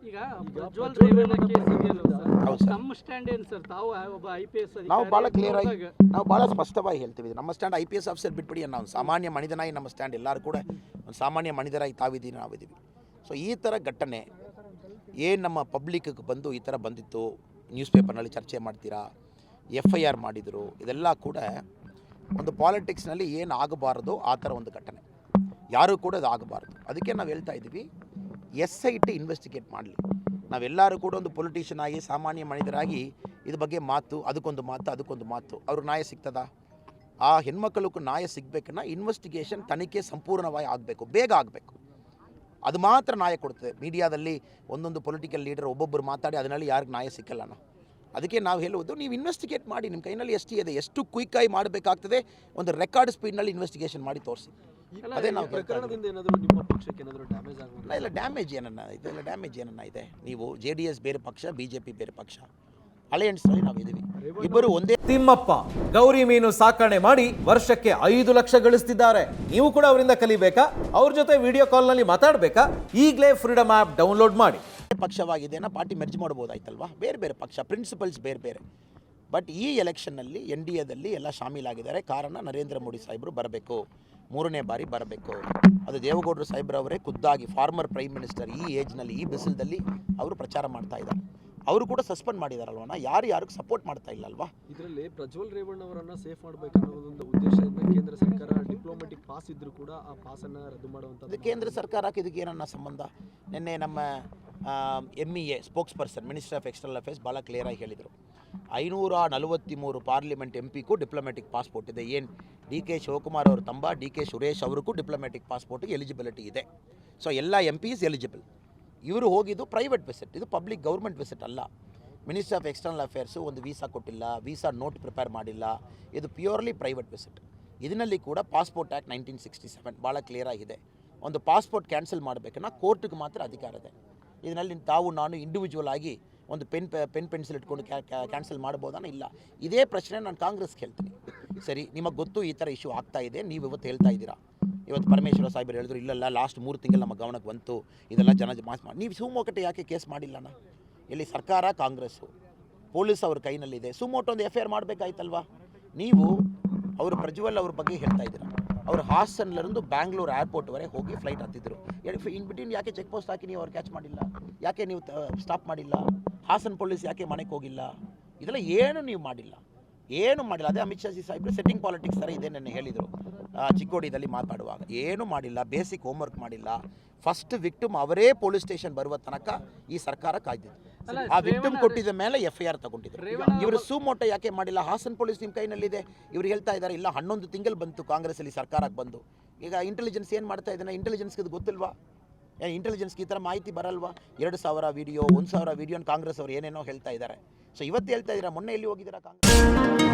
ಈಗ ಪ್ರಜ್ವಲ್ ರೇವಣ್ಣ ಕೇಸ್ ಇದೆಯಲ್ಲ ಸರ್, ನಮ್ಮ ಸ್ಟ್ಯಾಂಡ್ ಏನು ಸರ್? ತಾವು ಒಬ್ಬ IPS ನಾವು ಭಾಳ ಕ್ಲಿಯರ್ ಆಗಿ ನಾವು ಭಾಳ ಸ್ಪಷ್ಟವಾಗಿ ಹೇಳ್ತೀವಿ. ನಮ್ಮ ಸ್ಟ್ಯಾಂಡ್ IPS ಆಫೀಸರ್ ಬಿಟ್ಬಿಡಿ, ನಾವು ಸಾಮಾನ್ಯ ಮನಿತನಾಗಿ ನಮ್ಮ ಸ್ಟ್ಯಾಂಡ್ ಎಲ್ಲರೂ ಕೂಡ ಒಂದು ಸಾಮಾನ್ಯ ಮನಿತರಾಗಿ ತಾವಿದ್ದೀವಿ, ನಾವಿದ್ದೀವಿ. ಸೊ ಈ ಥರ ಘಟನೆ ಏನು ನಮ್ಮ ಪಬ್ಲಿಕ್ಗೆ ಬಂದು ಈ ಥರ ಬಂದಿತ್ತು, ನ್ಯೂಸ್ ಪೇಪರ್ನಲ್ಲಿ ಚರ್ಚೆ ಮಾಡ್ತೀರಾ, FIR ಮಾಡಿದರು, ಇದೆಲ್ಲ ಕೂಡ ಒಂದು ಪಾಲಿಟಿಕ್ಸ್ನಲ್ಲಿ ಏನು ಆಗಬಾರ್ದು ಆ ಥರ ಒಂದು ಘಟನೆ, ಯಾರೂ ಕೂಡ ಅದು ಆಗಬಾರ್ದು. ಅದಕ್ಕೆ ನಾವು ಹೇಳ್ತಾ ಇದ್ದೀವಿ, SIT ಇನ್ವೆಸ್ಟಿಗೇಟ್ ಮಾಡಲಿ. ನಾವೆಲ್ಲರೂ ಕೂಡ ಒಂದು ಪೊಲಿಟಿಷಿಯನ್ ಆಗಿ ಸಾಮಾನ್ಯ ಮನಿತರಾಗಿ ಇದ್ರ ಬಗ್ಗೆ ಮಾತು, ಅದಕ್ಕೊಂದು ಮಾತು, ಅವ್ರಿಗೆ ನ್ಯಾಯ ಸಿಗ್ತದಾ? ಆ ಹೆಣ್ಮಕ್ಳಿಗೂ ನ್ಯಾಯ ಸಿಗಬೇಕನ್ನ ಇನ್ವೆಸ್ಟಿಗೇಷನ್ ತನಿಖೆ ಸಂಪೂರ್ಣವಾಗಿ ಆಗಬೇಕು, ಬೇಗ ಆಗಬೇಕು. ಅದು ಮಾತ್ರ ನ್ಯಾಯ ಕೊಡ್ತದೆ. ಮೀಡಿಯಾದಲ್ಲಿ ಒಂದೊಂದು ಪೊಲಿಟಿಕಲ್ ಲೀಡರ್ ಒಬ್ಬೊಬ್ಬರು ಮಾತಾಡಿ ಅದರಲ್ಲಿ ಯಾರಿಗೆ ನ್ಯಾಯ ಸಿಕ್ಕಲ್ಲ. ಅದಕ್ಕೆ ನಾವು ಹೇಳುವುದು, ನೀವು ಇನ್ವೆಸ್ಟಿಗೇಟ್ ಮಾಡಿ, ನಿಮ್ಮ ಕೈನಲ್ಲಿ ಇದೆ, ಎಷ್ಟು ಕ್ವಿಕ್ಕಾಗಿ ಮಾಡಬೇಕಾಗ್ತದೆ, ಒಂದು ರೆಕಾರ್ಡ್ ಸ್ಪೀಡ್ನಲ್ಲಿ ಇನ್ವೆಸ್ಟಿಗೇಷನ್ ಮಾಡಿ ತೋರಿಸಿ. ಅದೇ ನಾವು ಪ್ರಕರಣದಿಂದ ಏನಾದರೂ ನಿಮ್ಮ ಪಕ್ಷಕ್ಕೆ ಏನಾದರೂ ಡ್ಯಾಮೇಜ್ ಆಗುತ್ತೆ? ಇಲ್ಲ, ಡ್ಯಾಮೇಜ್ ಏನನ್ನ ಇದೆ. ನೀವು JDS ಬೇರೆ ಪಕ್ಷ, BJP ಬೇರೆ ಪಕ್ಷ, ಅಲಯನ್ಸ್ನಲ್ಲಿ ನಾವು ಇದ್ದೀವಿ, ಇಬ್ಬರು ಒಂದೇ. ತಿಮ್ಮಪ್ಪ ಗೌರಿ ಮೀನು ಸಾಕಣೆ ಮಾಡಿ ವರ್ಷಕ್ಕೆ 5 ಲಕ್ಷ ಗಳಿಸ್ತಿದ್ದಾರೆ. ನೀವು ಕೂಡ ಅವರಿಂದ ಕಲಿಬೇಕಾ? ಅವ್ರ ಜೊತೆ ವಿಡಿಯೋ ಕಾಲ್ನಲ್ಲಿ ಮಾತಾಡಬೇಕಾ? ಈಗಲೇ ಫ್ರೀಡಮ್ ಆ್ಯಪ್ ಡೌನ್ಲೋಡ್ ಮಾಡಿ. ಪಕ್ಷವಾಗಿದೆಯಾ ಪಾರ್ಟಿ ಮೆರ್ಜ್ ಮಾಡ್ಬೋದಾಯ್ತಲ್ವಾ? ಬೇರೆ ಪಕ್ಷ, ಪ್ರಿನ್ಸಿಪಲ್ಸ್ ಬೇರೆ. ಬಟ್ ಈ ಎಲೆಕ್ಷನ್ನಲ್ಲಿ NDAದಲ್ಲಿ ಎಲ್ಲ ಶಾಮೀಲಾಗಿದ್ದಾರೆ. ಕಾರಣ ನರೇಂದ್ರ ಮೋದಿ ಸಾಹೇಬರು ಬರಬೇಕು, 3ನೇ ಬಾರಿ ಬರಬೇಕು. ಅದು ದೇವೇಗೌಡರು ಸಾಹೇಬ್ರವರೇ ಖುದ್ದಾಗಿ ಫಾರ್ಮರ್ ಪ್ರೈಮ್ ಮಿನಿಸ್ಟರ್ ಈ ಏಜ್ನಲ್ಲಿ, ಈ ಬಿಸಿಲಲ್ಲಿ ಅವರು ಪ್ರಚಾರ ಮಾಡ್ತಾ ಇದ್ದಾರೆ. ಅವರು ಕೂಡ ಸಸ್ಪೆಂಡ್ ಮಾಡಿದಾರಲ್ವಣ್ಣ, ಯಾರಿಗೂ ಸಪೋರ್ಟ್ ಮಾಡ್ತಾ ಇಲ್ಲ ಅಲ್ವಾ? ಇದರಲ್ಲಿ ಪ್ರಜ್ವಲ್ ರೇವಣ್ಣ ಅವರನ್ನು ಸೇಫ್ ಮಾಡಬೇಕನ್ನೋ ಒಂದು ಉದ್ದೇಶದಿಂದ ಕೇಂದ್ರ ಸರ್ಕಾರ ಡಿಪ್ಲೊಮ್ಯಾಟಿಕ್ ಪಾಸ್ ಇದ್ರೂ ಕೂಡ ಆ ಪಾಸನ್ನು ರದ್ದು ಮಾಡುವಂಥದ್ದು. ಕೇಂದ್ರ ಸರ್ಕಾರಕ್ಕೆ ಇದಕ್ಕೆ ಏನನ್ನ ಸಂಬಂಧ? ನಿನ್ನೆ ನಮ್ಮ MEA spokes person, minister of external affairs, ಭಾಳ ಕ್ಲಿಯರಾಗಿ ಹೇಳಿದರು. 543 ಪಾರ್ಲಿಮೆಂಟ್ MPಗೂ ಡಿಪ್ಲೊಮ್ಯಾಟಿಕ್ ಪಾಸ್ಪೋರ್ಟ್ ಇದೆ. ಏನು DK ಶಿವಕುಮಾರ್ ಅವ್ರ ತಂಬ DK ಸುರೇಶ್ ಅವ್ರಿಗೂ ಡಿಪ್ಲೊಮ್ಯಾಟಿಕ್ ಪಾಸ್ಪೋರ್ಟ್ಗೆ ಎಲಿಜಿಬಿಲಿಟಿ ಇದೆ. ಸೊ ಎಲ್ಲ MPs ಎಲಿಜಿಬಲ್. ಇವರು ಹೋಗಿದ್ದು ಪ್ರೈವೇಟ್ ವಿಸಿಟ್, ಇದು ಪಬ್ಲಿಕ್ ಗೌರ್ಮೆಂಟ್ ವಿಸಿಟ್ ಅಲ್ಲ. ಮಿನಿಸ್ಟರ್ ಆಫ್ ಎಕ್ಸ್ಟರ್ನಲ್ ಅಫೇರ್ಸು ಒಂದು ವೀಸಾ ಕೊಟ್ಟಿಲ್ಲ, ವೀಸಾ ನೋಟ್ ಪ್ರಿಪೇರ್ ಮಾಡಿಲ್ಲ, ಇದು ಪ್ಯೂರ್ಲಿ ಪ್ರೈವೇಟ್ ವಿಸಿಟ್. ಇದರಲ್ಲಿ ಕೂಡ ಪಾಸ್ಪೋರ್ಟ್ ಆ್ಯಕ್ಟ್ 1967 ಭಾಳ ಕ್ಲಿಯರ್ ಆಗಿದೆ. ಒಂದು ಪಾಸ್ಪೋರ್ಟ್ ಕ್ಯಾನ್ಸಲ್ ಮಾಡಬೇಕನ್ನ ಕೋರ್ಟ್ಗೆ ಮಾತ್ರ ಅಧಿಕಾರ ಇದೆ. ಇದರಲ್ಲಿ ತಾವು ನಾನು ಇಂಡಿವಿಜುವಲ್ ಆಗಿ ಒಂದು ಪೆನ್ ಪೆನ್ಸಿಲ್ ಇಟ್ಕೊಂಡು ಕ್ಯಾನ್ಸಲ್ ಮಾಡ್ಬೋದಾನ? ಇಲ್ಲ. ಇದೇ ಪ್ರಶ್ನೆ ನಾನು ಕಾಂಗ್ರೆಸ್ಗೆ ಹೇಳ್ತೀನಿ. ಸರಿ, ನಿಮಗೆ ಗೊತ್ತು ಈ ಥರ ಇಶ್ಯೂ ಆಗ್ತಾ ಇದೆ, ನೀವು ಇವತ್ತು ಹೇಳ್ತಾ ಇದ್ದೀರಾ. ಇವತ್ತು ಪರಮೇಶ್ವರ ಸಾಹೇಬರು ಹೇಳಿದ್ರು, ಇಲ್ಲ ಲಾಸ್ಟ್ 3 ತಿಂಗಳು ನಮ್ಮ ಗಮನಕ್ಕೆ ಬಂತು, ಇದೆಲ್ಲ ಜನ ಮಾಸ್ ಮಾಡಿ. ನೀವು ಸುಮೋಟೋ ಯಾಕೆ ಕೇಸ್ ಮಾಡಿಲ್ಲಣ್ಣ? ಇಲ್ಲಿ ಸರ್ಕಾರ ಕಾಂಗ್ರೆಸ್ಸು, ಪೊಲೀಸ್ ಅವ್ರ ಕೈನಲ್ಲಿದೆ. ಸುಮೋಟೋ ಒಂದು FIR ಮಾಡಬೇಕಾಯ್ತಲ್ವಾ? ನೀವು ಅವರು ಪ್ರಜ್ವಲ್ ಅವ್ರ ಬಗ್ಗೆ ಹೇಳ್ತಾ ಇದ್ದೀರಾ. ಅವರು ಹಾಸನ್ಲருந்து ಬ್ಯಾಂಗ್ಳೂರು ಏರ್ಪೋರ್ಟ್ವರೆಗೆ ಹೋಗಿ ಫ್ಲೈಟ್ ಹತ್ತಿದ್ರು. ಇನ್ ಬಿಟ್ವೀನ್ ಯಾಕೆ ಚೆಕ್ ಪೋಸ್ಟ್ ಹಾಕಿ ನೀವು ಅವ್ರು ಕ್ಯಾಚ್ ಮಾಡಿಲ್ಲ? ಯಾಕೆ ನೀವು ಸ್ಟಾಪ್ ಮಾಡಿಲ್ಲ? ಹಾಸನ್ ಪೊಲೀಸ್ ಯಾಕೆ ಮನೆಗೆ ಹೋಗಿಲ್ಲ? ಇದೆಲ್ಲ ಏನು ನೀವು ಮಾಡಿಲ್ಲ. ಅದೇ ಅಮಿತ್ ಶಾ ಸಾಹೇಬ್ರು ಸೆಟ್ಟಿಂಗ್ ಪಾಲಿಟಿಕ್ಸ್ ಥರ ಇದೆ ನೆನ್ನೆ ಹೇಳಿದರು ಚಿಕ್ಕೋಡಿದಲ್ಲಿ ಮಾತಾಡುವಾಗ. ಏನೂ ಮಾಡಿಲ್ಲ, ಬೇಸಿಕ್ ಹೋಮ್ವರ್ಕ್ ಮಾಡಿಲ್ಲ. ಫಸ್ಟ್ ವಿಕ್ಟಿಮ್ ಅವರೇ ಪೊಲೀಸ್ ಸ್ಟೇಷನ್ ಬರುವ ತನಕ ಈ ಸರ್ಕಾರ ಕಾಯ್ದಿದೆ. ಆ ವಿಕ್ಟಿಮ್ ಕೊಟ್ಟಿದ ಮೇಲೆ FIR ತಗೊಂಡಿದ್ರು. ಇವರು ಸುಮೋಟೋ ಯಾಕೆ ಮಾಡಿಲ್ಲ? ಹಾಸನ್ ಪೊಲೀಸ್ ನಿಮ್ಮ ಕೈನಲ್ಲಿದೆ. ಇವ್ರು ಹೇಳ್ತಾ ಇದ್ದಾರೆ, ಇಲ್ಲ 11 ತಿಂಗಳು ಬಂತು ಕಾಂಗ್ರೆಸ್ಸಲ್ಲಿ ಸರ್ಕಾರಕ್ಕೆ ಬಂದು. ಈಗ ಇಂಟೆಲಿಜೆನ್ಸ್ ಏನು ಮಾಡ್ತಾ ಇದ್ದಾನೆ? ಇಂಟೆಲಿಜೆನ್ಸ್ಗೆ ಇದು ಗೊತ್ತಿಲ್ವಾ? ಇಂಟೆಲಿಜೆನ್ಸ್ಗೆ ಈ ಥರ ಮಾಹಿತಿ ಬರಲ್ವಾ? 2,000 ವಿಡಿಯೋ, 1,000 ವಿಡಿಯೋ ಕಾಂಗ್ರೆಸ್ ಅವ್ರು ಏನೇನೋ ಹೇಳ್ತಾ ಇದ್ದಾರೆ. ಸೊ ಇವತ್ತು ಹೇಳ್ತಾ ಇದ್ದೀರಾ, ಮೊನ್ನೆ ಎಲ್ಲಿ ಹೋಗಿದ್ದೀರಾ ಕಾಂಗ್ರೆಸ್?